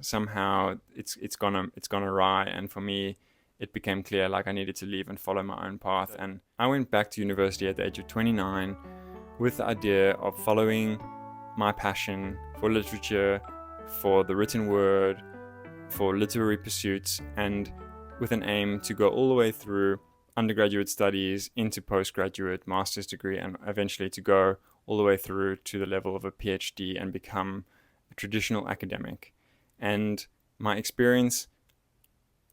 somehow it's gone awry. And for me, it became clear like I needed to leave and follow my own path. And I went back to university at the age of 29 with the idea of following my passion for literature, for the written word, for literary pursuits, and with an aim to go all the way through undergraduate studies into postgraduate master's degree, and eventually to go all the way through to the level of a PhD and become a traditional academic. And my experience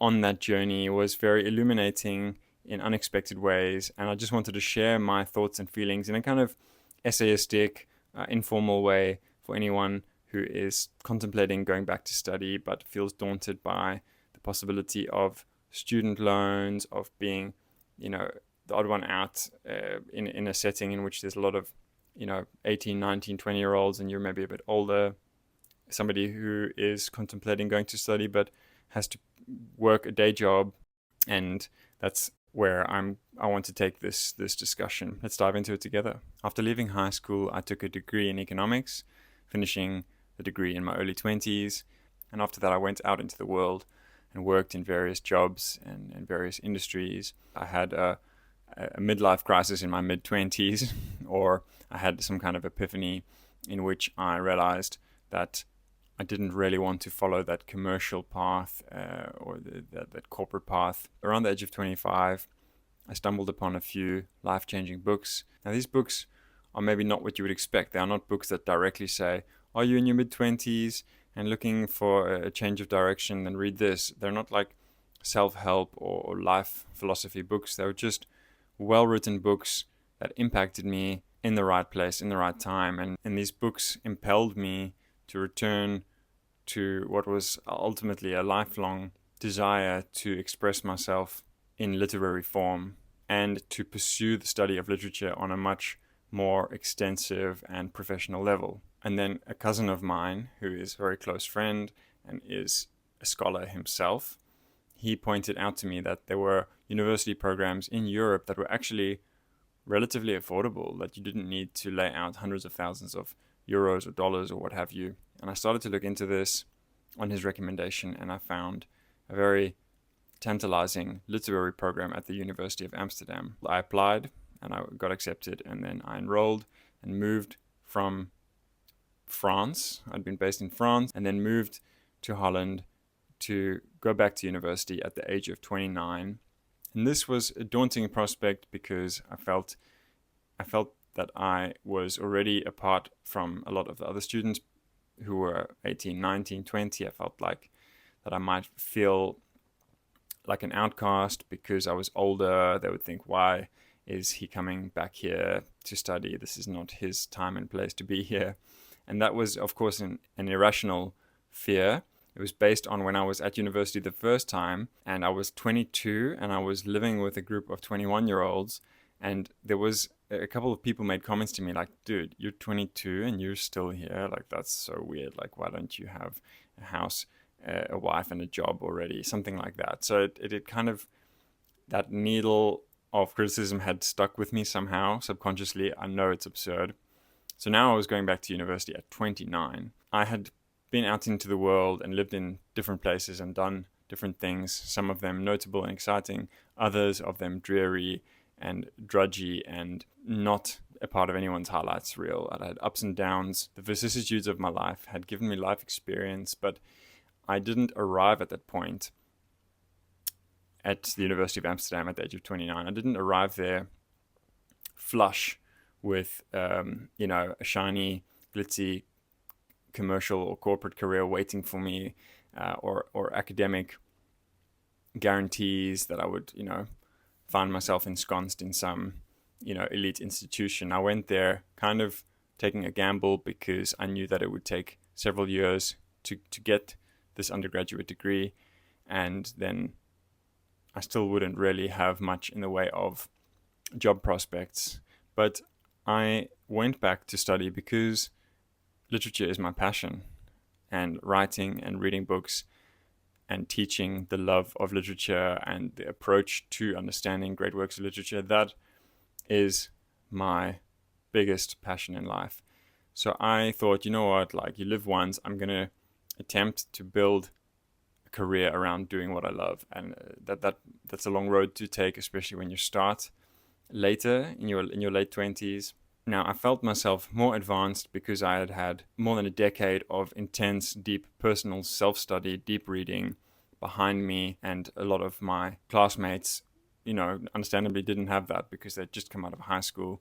on that journey was very illuminating in unexpected ways, and I just wanted to share my thoughts and feelings in a kind of essayistic, informal way for anyone who is contemplating going back to study but feels daunted by the possibility of student loans, of being, the odd one out in a setting in which there's a lot of, 18, 19, 20-year-olds, and you're maybe a bit older, somebody who is contemplating going to study but has to work a day job. And that's where I want to take this discussion. Let's dive into it together. After leaving high school, I took a degree in economics, finishing the degree in my early 20s. And after that, I went out into the world and worked in various jobs and various industries. I had a midlife crisis in my mid-20s, or I had some kind of epiphany in which I realized that I didn't really want to follow that commercial path or that corporate path. Around the age of 25, I stumbled upon a few life-changing books. Now, these books are maybe not what you would expect. They are not books that directly say, are you in your mid-20s and looking for a change of direction, then read this. They're not like self-help or life philosophy books. They were just well-written books that impacted me in the right place, in the right time. And these books impelled me to return to what was ultimately a lifelong desire to express myself in literary form and to pursue the study of literature on a much more extensive and professional level. And then a cousin of mine, who is a very close friend and is a scholar himself, he pointed out to me that there were university programs in Europe that were actually relatively affordable, that you didn't need to lay out hundreds of thousands of euros or dollars or what have you. And I started to look into this on his recommendation, and I found a very tantalizing literary program at the University of Amsterdam. I applied and I got accepted, and then I enrolled and moved from France. I'd been based in France and then moved to Holland to go back to university at the age of 29. And this was a daunting prospect because I felt that I was already apart from a lot of the other students who were 18, 19, 20. I felt like that I might feel like an outcast because I was older. They would think, why is he coming back here to study? This is not his time and place to be here. And that was, of course, an irrational fear. It was based on when I was at university the first time, and I was 22, and I was living with a group of 21-year-olds, and there was a couple of people made comments to me like, dude, you're 22 and you're still here. Like, that's so weird. Like, why don't you have a house, a wife and a job already? Something like that. So it kind of, that needle of criticism had stuck with me somehow, subconsciously. I know it's absurd. So now I was going back to university at 29. I had been out into the world and lived in different places and done different things, some of them notable and exciting, others of them dreary and drudgy and not a part of anyone's highlights reel. I had ups and downs. The vicissitudes of my life had given me life experience, but I didn't arrive at that point at the University of Amsterdam at the age of 29. I didn't arrive there flush with, a shiny, glitzy commercial or corporate career waiting for me, or academic guarantees that I would, find myself ensconced in some, elite institution. I went there kind of taking a gamble because I knew that it would take several years to get this undergraduate degree, and then I still wouldn't really have much in the way of job prospects. But I went back to study because literature is my passion, and writing and reading books and teaching the love of literature and the approach to understanding great works of literature, that is my biggest passion in life. So I thought, you know what, like, you live once, I'm going to attempt to build a career around doing what I love. And that's a long road to take, especially when you start later in your late 20s. Now, I felt myself more advanced because I had had more than a decade of intense, deep personal self-study, deep reading behind me, and a lot of my classmates, understandably didn't have that because they'd just come out of high school.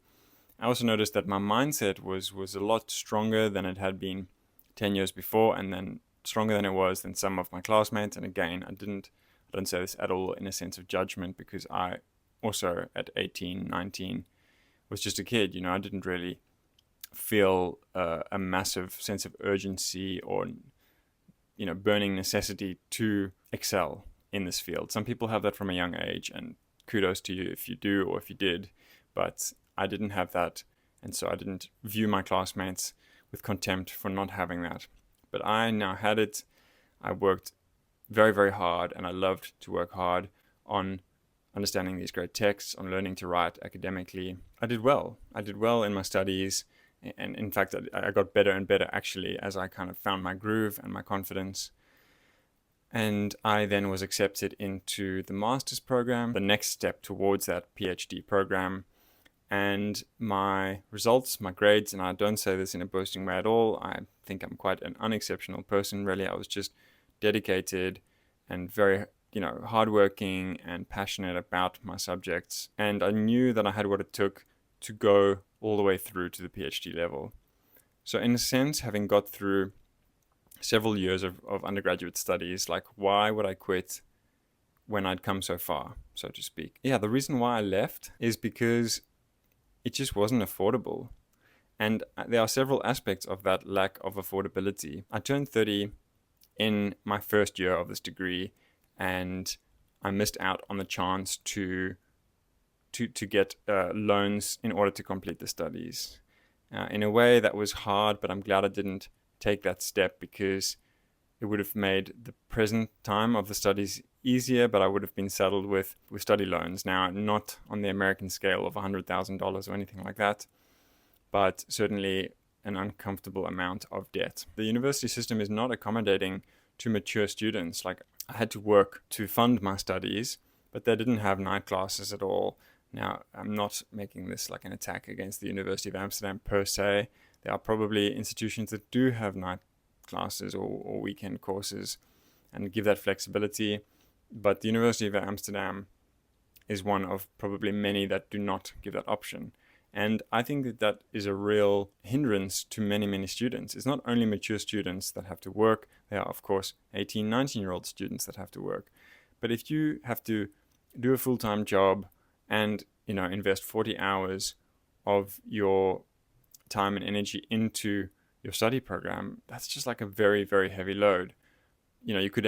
I also noticed that my mindset was a lot stronger than it had been 10 years before, and then stronger than it was than some of my classmates. And again, I don't say this at all in a sense of judgment, because I also at 18, 19 was just a kid. I didn't really feel a massive sense of urgency or burning necessity to excel in this field. Some people have that from a young age, and kudos to you if you do or if you did, but I didn't have that, and so I didn't view my classmates with contempt for not having that. But I now had it. I worked very, very hard, and I loved to work hard on understanding these great texts, on learning to write academically. I did well. I did well in my studies, and in fact, I got better and better actually as I kind of found my groove and my confidence. And I then was accepted into the master's program, the next step towards that PhD program. And my results, my grades, and I don't say this in a boasting way at all, I think I'm quite an unexceptional person, really. I was just dedicated and very, hardworking and passionate about my subjects. And I knew that I had what it took to go all the way through to the PhD level. So in a sense, having got through several years of undergraduate studies, like, why would I quit when I'd come so far, so to speak? Yeah, the reason why I left is because it just wasn't affordable. And there are several aspects of that lack of affordability. I turned 30 in my first year of this degree, and I missed out on the chance to get loans in order to complete the studies. In a way, that was hard, but I'm glad I didn't take that step, because it would have made the present time of the studies easier, but I would have been saddled with study loans. Now, not on the American scale of $100,000 or anything like that, but certainly an uncomfortable amount of debt. The university system is not accommodating to mature students. Like, I had to work to fund my studies, but they didn't have night classes at all. Now, I'm not making this like an attack against the University of Amsterdam per se. There are probably institutions that do have night classes or weekend courses and give that flexibility, but the University of Amsterdam is one of probably many that do not give that option. And I think that is a real hindrance to many, many students. It's not only mature students that have to work. There are, of course, 18, 19-year-old students that have to work. But if you have to do a full-time job and, invest 40 hours of your time and energy into your study program, that's just like a very, very heavy load. You could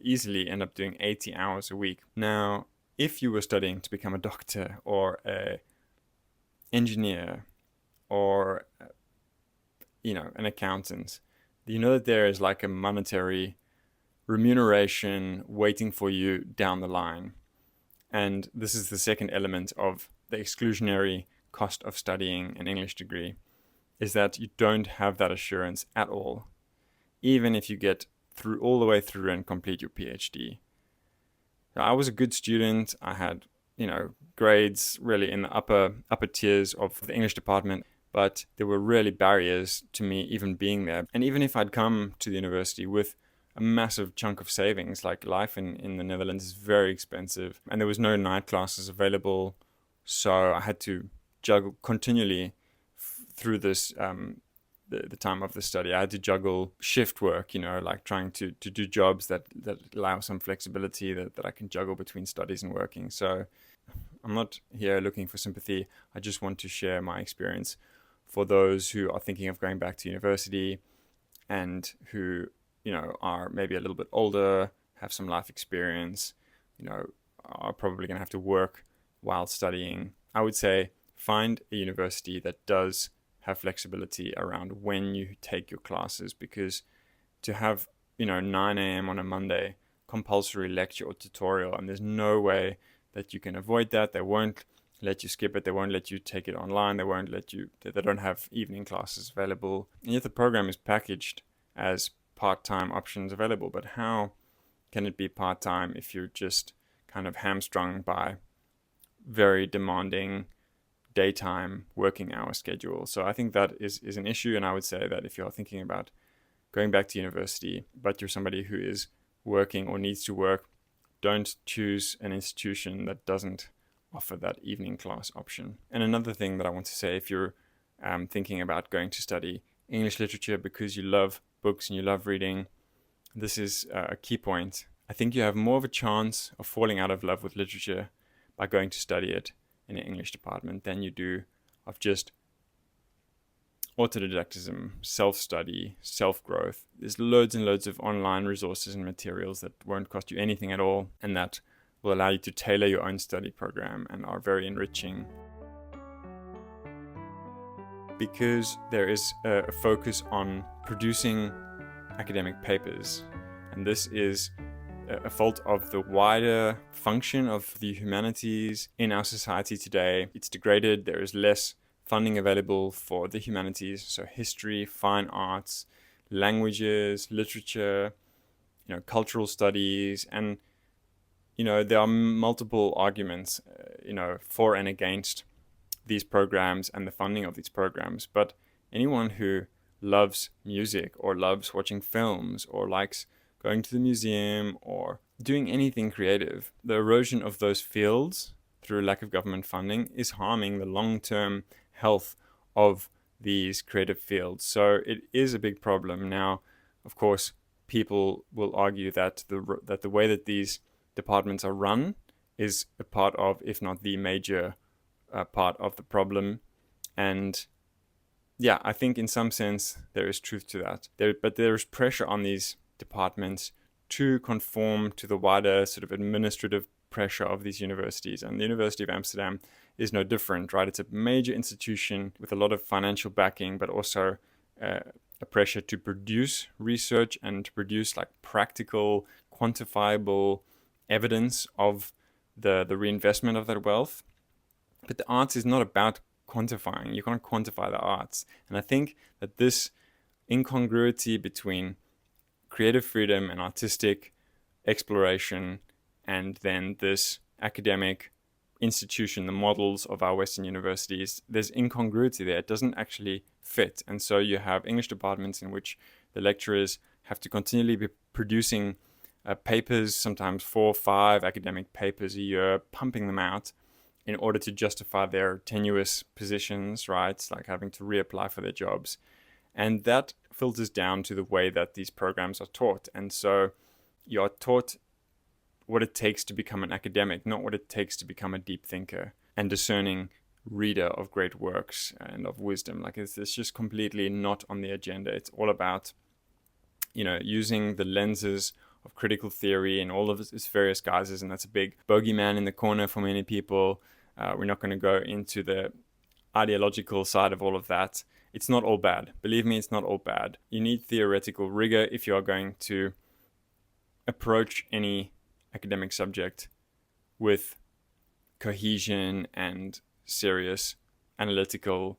easily end up doing 80 hours a week. Now, if you were studying to become a doctor or a engineer or an accountant, that there is like a monetary remuneration waiting for you down the line. And this is the second element of the exclusionary cost of studying an English degree, is that you don't have that assurance at all, even if you get all the way through and complete your PhD. I was a good student. I had grades really in the upper tiers of the English department, but there were really barriers to me even being there. And even if I'd come to the university with a massive chunk of savings, like life in the Netherlands is very expensive, and there was no night classes available, so I had to juggle continually through this the time of the study. I had to juggle shift work, like trying to do jobs that allow some flexibility that I can juggle between studies and working. So I'm not here looking for sympathy. I just want to share my experience for those who are thinking of going back to university and who, are maybe a little bit older, have some life experience, are probably going to have to work while studying. I would say find a university that does have flexibility around when you take your classes, because to have 9 a.m. on a Monday compulsory lecture or tutorial, and there's no way that you can avoid that. They won't let you skip it. They won't let you take it online. They don't have evening classes available, and yet the program is packaged as part-time options available, but how can it be part-time if you're just kind of hamstrung by very demanding daytime working hour schedule? So I think that is an issue, and I would say that if you're thinking about going back to university, but you're somebody who is working or needs to work, don't choose an institution that doesn't offer that evening class option. And another thing that I want to say, if you're thinking about going to study English literature because you love books and you love reading, this is a key point. I think you have more of a chance of falling out of love with literature by going to study it in an English department than you do of just autodidactism, self-study, self-growth. There's loads and loads of online resources and materials that won't cost you anything at all, and that will allow you to tailor your own study program and are very enriching. Because there is a focus on producing academic papers, and this is a fault of the wider function of the humanities in our society today. It's degraded. There is less funding available for the humanities, so history, fine arts, languages, literature, cultural studies, and there are multiple arguments, for and against these programs and the funding of these programs. But anyone who loves music or loves watching films or likes going to the museum or doing anything creative, the erosion of those fields through lack of government funding is harming the long-term health of these creative fields. So it is a big problem. Now, of course, people will argue that the way that these departments are run is a part of, if not the major part of the problem. And yeah, I think in some sense there is truth to that. But there is pressure on these departments to conform to the wider sort of administrative pressure of these universities. And the University of Amsterdam is no different, right? It's a major institution with a lot of financial backing, but also a pressure to produce research and to produce like practical, quantifiable evidence of the reinvestment of that wealth. But the arts is not about quantifying. You can't quantify the arts. And I think that this incongruity between creative freedom and artistic exploration and then this academic institution, the models of our Western universities, there's incongruity there. It doesn't actually fit. And so you have English departments in which the lecturers have to continually be producing papers, sometimes 4 or 5 academic papers a year, pumping them out in order to justify their tenuous positions, right? It's like having to reapply for their jobs. And that filters down to the way that these programs are taught. And so you are taught what it takes to become an academic, not what it takes to become a deep thinker and discerning reader of great works and of wisdom. Like it's just completely not on the agenda. It's all about, using the lenses of critical theory and all of its various guises, and that's a big bogeyman in the corner for many people. We're not going to go into the ideological side of all of that. It's not all bad. Believe me, it's not all bad. You need theoretical rigor if you are going to approach any academic subject with cohesion and serious analytical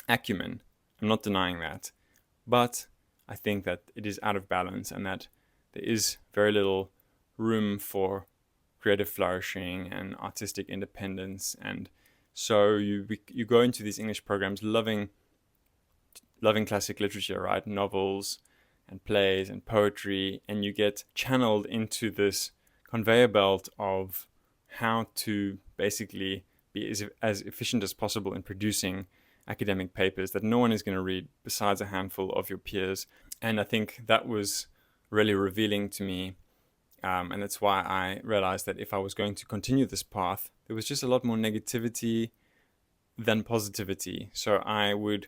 acumen. I'm not denying that. But I think that it is out of balance and that there is very little room for creative flourishing and artistic independence. And so you go into these English programs loving classic literature, right? Novels and plays and poetry, and you get channeled into this conveyor belt of how to basically be as efficient as possible in producing academic papers that no one is going to read besides a handful of your peers. And I think that was really revealing to me. And that's why I realized that if I was going to continue this path, there was just a lot more negativity than positivity. So I would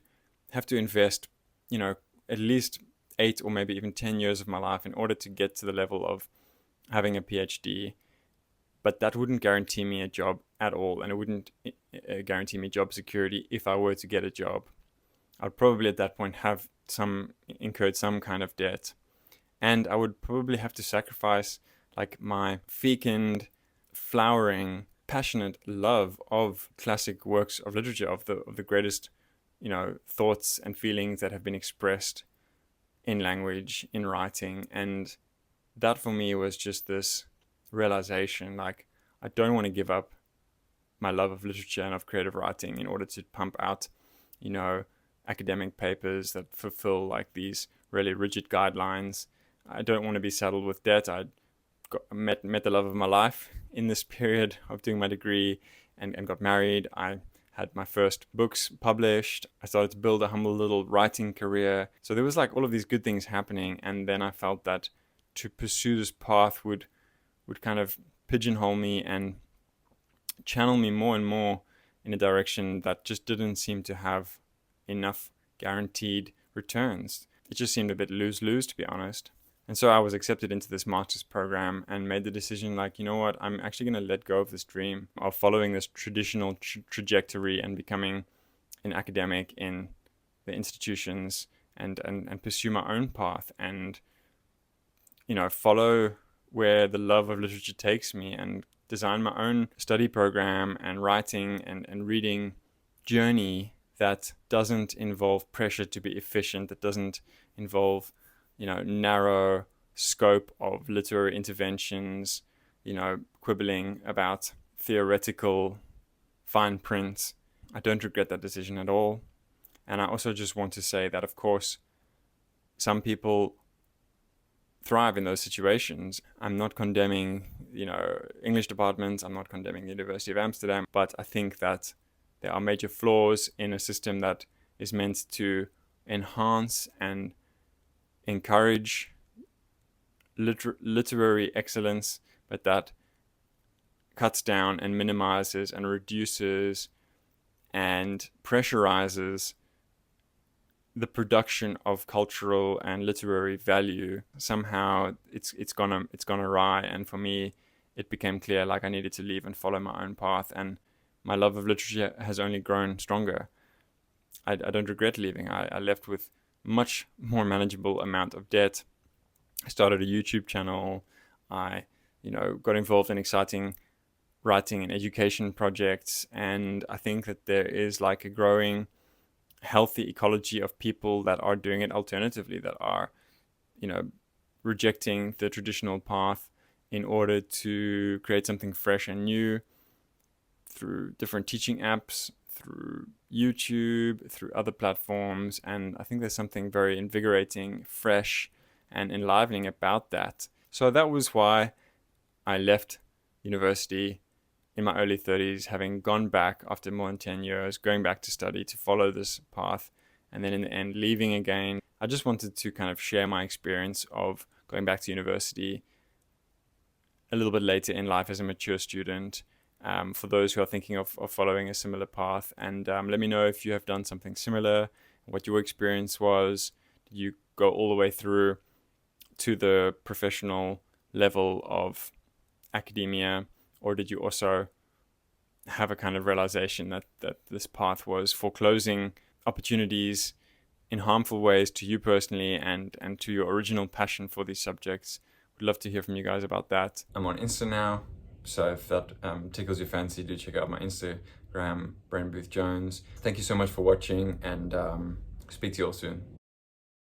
have to invest, at least 8 or maybe even 10 years of my life in order to get to the level of having a PhD. But that wouldn't guarantee me a job at all. And it wouldn't guarantee me job security if I were to get a job. I'd probably at that point have incurred some kind of debt. And I would probably have to sacrifice like my fecund, flowering, passionate love of classic works of literature, of the greatest, thoughts and feelings that have been expressed in language, in writing. And that for me was just this realization, like, I don't want to give up my love of literature and of creative writing in order to pump out, academic papers that fulfill like these really rigid guidelines. I don't want to be saddled with debt. I met the love of my life in this period of doing my degree, and got married. I had my first books published. I started to build a humble little writing career. So there was like all of these good things happening, and then I felt that to pursue this path would kind of pigeonhole me and channel me more and more in a direction that just didn't seem to have enough guaranteed returns. It just seemed a bit lose-lose, to be honest. And so I was accepted into this master's program and made the decision, like, you know what, I'm actually going to let go of this dream of following this traditional trajectory and becoming an academic in the institutions, and pursue my own path and, follow where the love of literature takes me, and design my own study program and writing and reading journey that doesn't involve pressure to be efficient, that doesn't involve narrow scope of literary interventions, quibbling about theoretical fine print. I don't regret that decision at all. And I also just want to say that, of course, some people thrive in those situations. I'm not condemning, English departments. I'm not condemning the University of Amsterdam. But I think that there are major flaws in a system that is meant to enhance and encourage literary excellence, but that cuts down and minimizes and reduces and pressurizes the production of cultural and literary value. Somehow it's gone awry, and for me it became clear, like, I needed to leave and follow my own path, and my love of literature has only grown stronger. I don't regret leaving. I left with much more manageable amount of debt. I started a YouTube channel. I, got involved in exciting writing and education projects. And I think that there is like a growing healthy ecology of people that are doing it alternatively, that are, rejecting the traditional path in order to create something fresh and new through different teaching apps, through YouTube, through other platforms. And I think there's something very invigorating, fresh, and enlivening about that. So that was why I left university in my early 30s, having gone back after more than 10 years, going back to study to follow this path, and then in the end leaving again. I just wanted to kind of share my experience of going back to university a little bit later in life as a mature student, for those who are thinking of following a similar path. And let me know if you have done something similar, what your experience was. Did you go all the way through to the professional level of academia, or did you also have a kind of realization that this path was foreclosing opportunities in harmful ways to you personally and to your original passion for these subjects? Would love to hear from you guys about that. I'm on Insta now, so if that tickles your fancy, do check out my Instagram, Brain Booth Jones. Thank you so much for watching, and speak to you all soon.